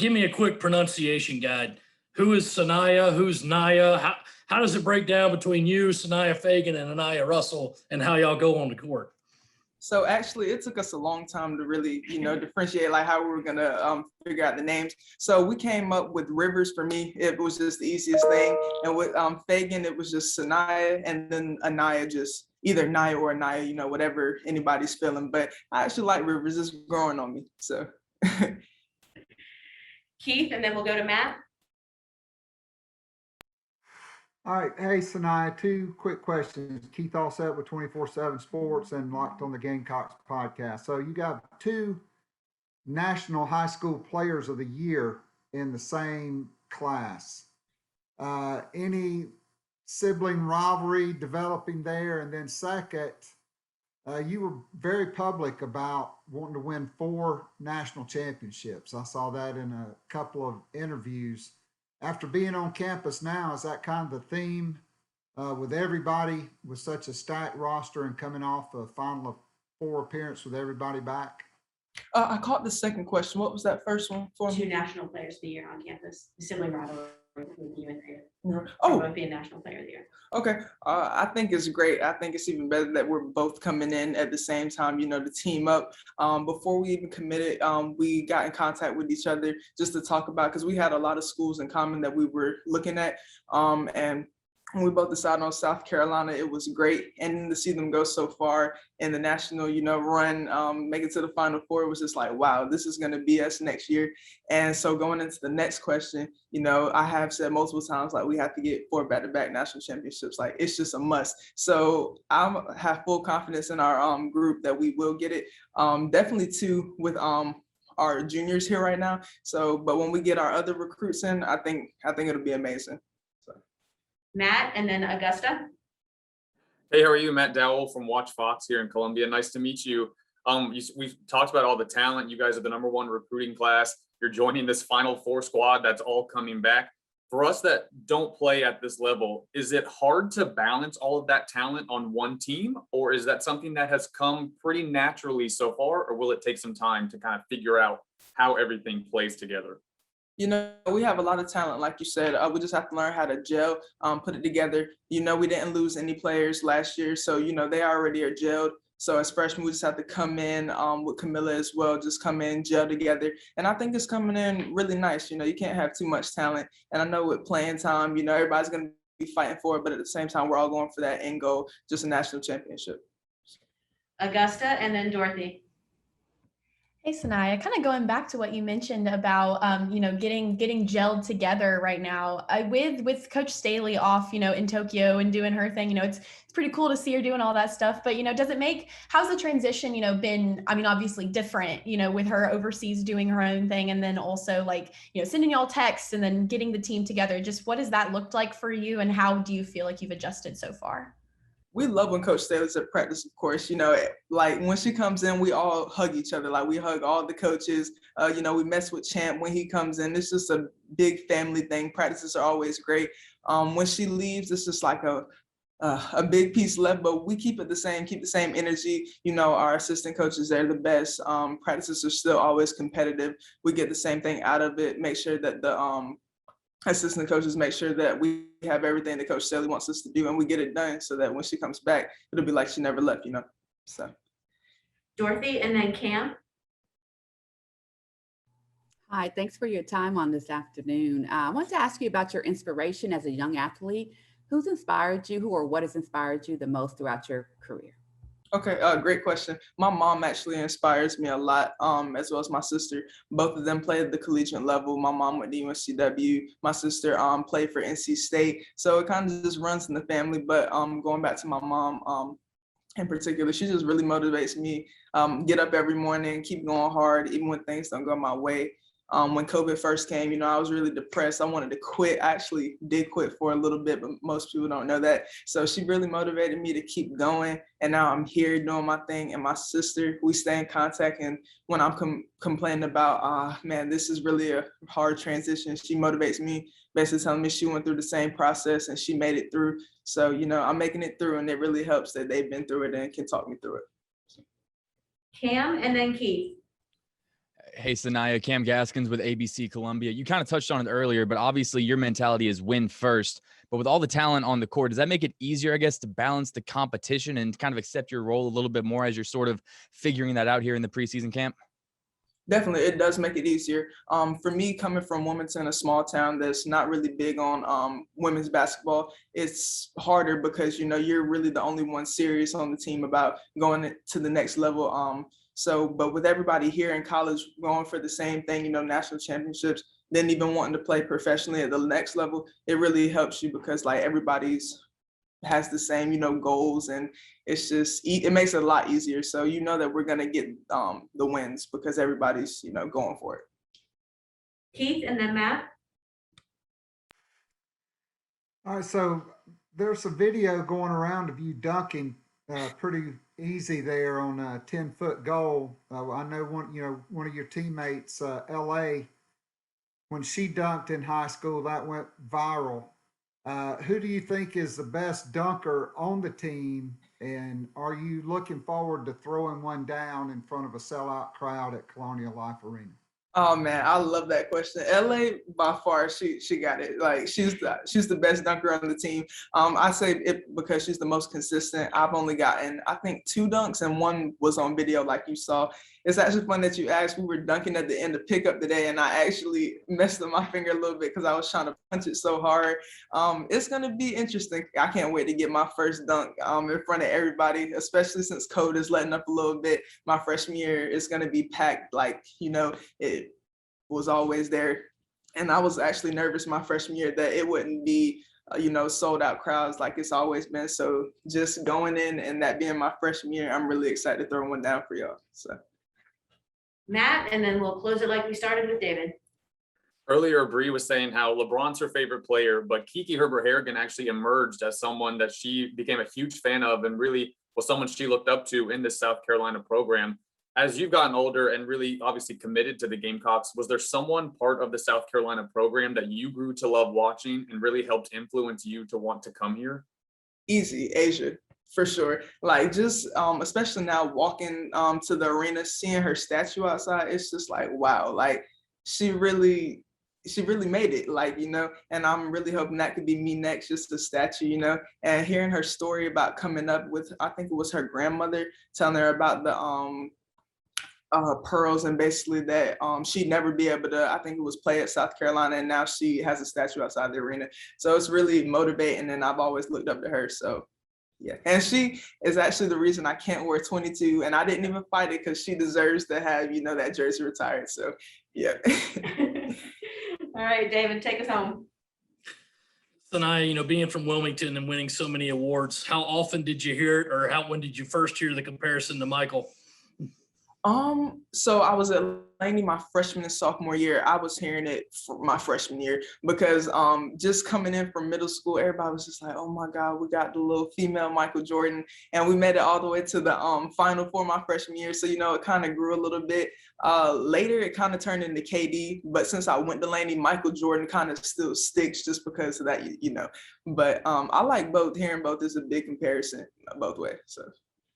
give me a quick pronunciation guide. Who is Saniya? Who's Naya? How does it break down between you, Saniya Fagan, and Anaya Russell, and how y'all go on the court? So actually, it took us a long time to really, differentiate like how we were gonna figure out the names. So we came up with Rivers. For me, it was just the easiest thing, and with Fagan, it was just Saniya, and then Anaya, just either Naya or Anaya, whatever anybody's feeling. But I actually like Rivers. It's growing on me. So Keith, and then we'll go to Matt. All right. Hey, Saniya, two quick questions. Keith Allset with 24/7 Sports and Locked on the Gamecocks podcast. So you got two National High School Players of the Year in the same class. Any sibling rivalry developing there? And then second, you were very public about wanting to win 4 national championships. I saw that in a couple of interviews. After being on campus now, is that kind of the theme with everybody with such a stacked roster and coming off a final of 4 appearance with everybody back? I caught the second question. What was that first one for me? 2 national players of the year on campus. The sibling rivalry with you and Taylor. Oh, Both being national player of the year. okay. I think it's great. I think it's even better that we're both coming in at the same time, to team up. Before we even committed, we got in contact with each other just to talk about, because we had a lot of schools in common that we were looking at. And we both decided on South Carolina. It was great. And to see them go so far in the national, run, make it to the Final Four, was just like, wow, this is going to be us next year. And so going into the next question, I have said multiple times, like, we have to get 4 back-to-back national championships. Like, it's just a must. So I have full confidence in our group that we will get it. Definitely 2 with our juniors here right now. So, but when we get our other recruits in, I think it'll be amazing. Matt, and then Augusta. Hey, how are you? Matt Dowell from Watch Fox here in Columbia. Nice to meet you. We've talked about all the talent. You guys are the #1 recruiting class. You're joining this Final Four squad that's all coming back. For us that don't play at this level, is it hard to balance all of that talent on one team, or is that something that has come pretty naturally so far, or will it take some time to kind of figure out how everything plays together? We have a lot of talent, like you said. We just have to learn how to gel, put it together. We didn't lose any players last year, so, they already are gelled. So as freshmen, we just have to come in with Camilla as well, just come in, gel together. And I think it's coming in really nice. You can't have too much talent. And I know with playing time, everybody's going to be fighting for it, but at the same time, we're all going for that end goal, just a national championship. Augusta, and then Dorothy. Hey, Saniya, kind of going back to what you mentioned about, getting gelled together right now with Coach Staley off, in Tokyo and doing her thing. It's pretty cool to see her doing all that stuff. But, how's the transition, been, obviously different, with her overseas doing her own thing. And then also sending y'all texts and then getting the team together. Just what has that looked like for you? And how do you feel like you've adjusted so far? We love when Coach Staley's at practice, of course. Like when she comes in, we all hug each other. Like we hug all the coaches. We mess with Champ when he comes in. It's just a big family thing. Practices are always great. When she leaves, it's just like a big piece left, but we keep the same energy. Our assistant coaches, they're the best. Practices are still always competitive. We get the same thing out of it. Make sure that the assistant coaches make sure that we have everything that Coach Staley wants us to do, and we get it done so that when she comes back, it'll be like she never left, So. Dorothy, and then Cam. Hi, thanks for your time on this afternoon. I want to ask you about your inspiration as a young athlete. Who's inspired you, who or what has inspired you the most throughout your career? Okay, great question. My mom actually inspires me a lot, as well as my sister. Both of them played at the collegiate level. My mom went to UNCW. My sister played for NC State. So it kind of just runs in the family. But going back to my mom in particular, she just really motivates me. Get up every morning, keep going hard, even when things don't go my way. When COVID first came, I was really depressed. I wanted to quit. I actually did quit for a little bit, but most people don't know that. So she really motivated me to keep going. And now I'm here doing my thing. And my sister, we stay in contact. And when I'm complaining about, man, this is really a hard transition, she motivates me, basically telling me she went through the same process and she made it through. So, I'm making it through, and it really helps that they've been through it and can talk me through it. Cam, and then Keith. Hey, Saniya, Cam Gaskins with ABC Columbia. You kind of touched on it earlier, but obviously your mentality is win first. But with all the talent on the court, does that make it easier, I guess, to balance the competition and kind of accept your role a little bit more as you're sort of figuring that out here in the preseason camp? Definitely, it does make it easier. For me, coming from Wilmington, a small town that's not really big on women's basketball, it's harder because you're really the only one serious on the team about going to the next level. But with everybody here in college going for the same thing, national championships, then even wanting to play professionally at the next level, it really helps you because like everybody's has the same, goals, and it makes it a lot easier. So that we're gonna get the wins because everybody's, going for it. Keith and then Matt. All right, so there's a video going around of you dunking pretty easy there on a 10-foot goal. I know one of your teammates, LA, when she dunked in high school, that went viral. Who do you think is the best dunker on the team? And are you looking forward to throwing one down in front of a sellout crowd at Colonial Life Arena? Oh man, I love that question. LA by far, she got it. Like she's the best dunker on the team. I say it because she's the most consistent. I've only gotten I think 2 dunks and one was on video like you saw. It's actually fun that you asked. We were dunking at the end of pickup today and I actually messed up my finger a little bit because I was trying to punch it so hard. It's gonna be interesting. I can't wait to get my first dunk in front of everybody, especially since code is letting up a little bit. My freshman year is gonna be packed like it was always there. And I was actually nervous my freshman year that it wouldn't be, sold out crowds like it's always been. So just going in and that being my freshman year, I'm really excited to throw one down for y'all. So Matt, and then we'll close it like we started with David. Earlier, Bree was saying how LeBron's her favorite player, but Kiki Herbert-Harrigan actually emerged as someone that she became a huge fan of and really was someone she looked up to in the South Carolina program. As you've gotten older and really obviously committed to the Gamecocks, was there someone part of the South Carolina program that you grew to love watching and really helped influence you to want to come here? Easy, Asia, for sure. Like just especially now walking to the arena, seeing her statue outside, it's just like wow, like she really made it, like, and I'm really hoping that could be me next, just a statue, and hearing her story about coming up with, I think it was her grandmother telling her about the pearls and basically that she'd never be able to, I think it was play at South Carolina, and now she has a statue outside the arena. So it's really motivating and I've always looked up to her. So yeah, and she is actually the reason I can't wear 22 and I didn't even fight it because she deserves to have, that jersey retired. So yeah. All right, David, take us home. Saniya, being from Wilmington and winning so many awards, how often did you hear it, or when did you first hear the comparison to Michael? So I was at Laney my freshman and sophomore year. I was hearing it for my freshman year because just coming in from middle school, everybody was just like, oh my God, we got the little female Michael Jordan, and we made it all the way to the Final Four my freshman year. So it kind of grew a little bit. Later it kind of turned into KD, but since I went to Laney, Michael Jordan kind of still sticks just because of that, But I like both. Hearing both is a big comparison both ways. So.